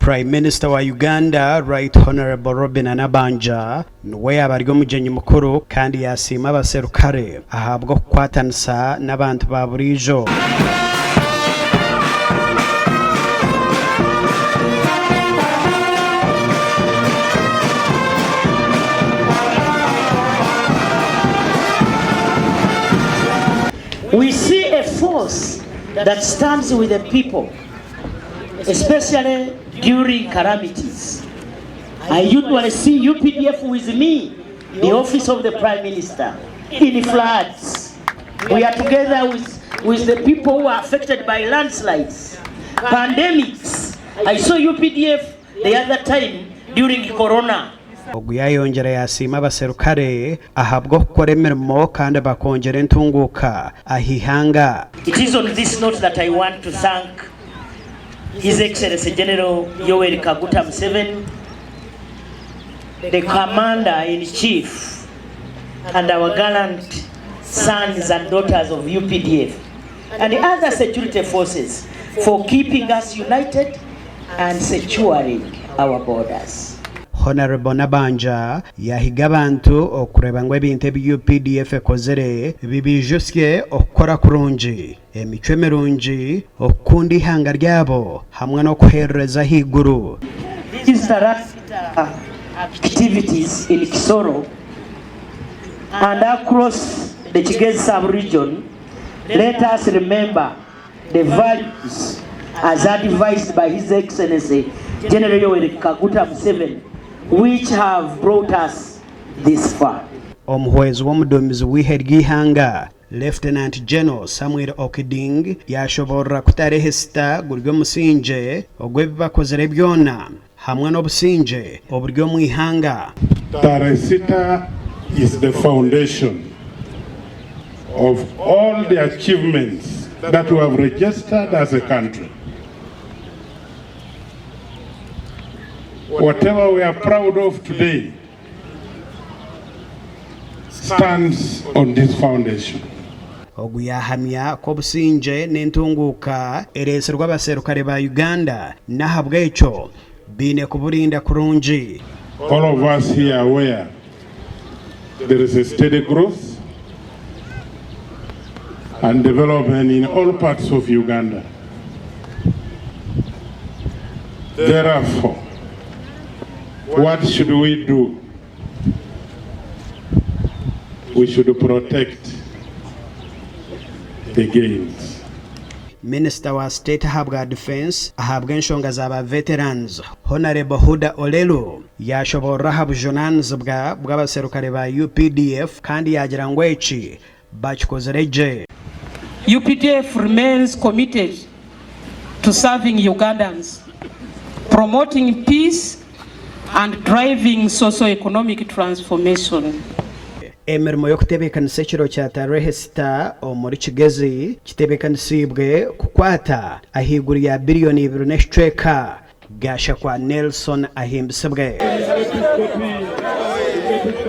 Prime Minister wa Uganda Right Honorable Robin Anabanja niwe yabaryo mugenyi mukuru kandi yasima abaserukare ahabwa kwatanisa n'abantu ba burijo. We see a force that stands with the people, especially during calamities. I usually see UPDF with me, the office of the Prime Minister, in floods. We are together with the people who are affected by landslides, pandemics. I saw UPDF the other time during Corona. Oguyayongera yasima abaserukare ahabwa gukora emirmo kandi bakongera entunguka ahihanga. It is on this note that I want to thank His Excellency General Yoweri Kaguta Museveni, the Commander-in-Chief, and our gallant sons and daughters of UPDF and the other security forces for keeping us united and securing our borders. Honorable Nabanja yahiga abantu okureba ngo ebintu ebi UPDF ekozere bibijusye okukora kurungi emitwe mirungi okundi ihanga ryabo hamwe no kuhereza higuru. These activities in Kisoro and across the Chigezi sub-region, let us remember the values as advised by His Excellency General Yoweri Kaguta Museveni, which have brought us this far. Omuhwezi w'omuduumizi w'Ageihangwe Lieutenant General Samuel Okiding yashobora Tarehe Sita guryo musinje ogwebibakozere byona hamwe n'obusinje oburyo mu ihanga. Tarehe Sita is the foundation of all the achievements that we have registered as a country. Whatever we are proud of today stands on this foundation. Oguyahamya ko businje n'entunguka ereserwa abaserukare ba Uganda nahabwa echo bine kuburinda kurungi. All of us here are aware there is a steady growth and development in all parts of Uganda. Therefore, what should we do? We should protect the gains. Minister wa State ahabwa Defense ahabwa enshonga z'aba veterans Honorable Huda Olelo yashobora habujunanzi bw'abaserukare ba UPDF kandi yagira ngo eki bakikozereje. UPDF remains committed to serving Ugandans, promoting peace and driving socio-economic transformation. Emirmo yokutebekanisa ekiro kya Tarehe Sita omuri Kigezi kitebekanisibwe kukwata ahiguru ya biliyoni 2.5 gasha kwa Nelson ahimbisibwe.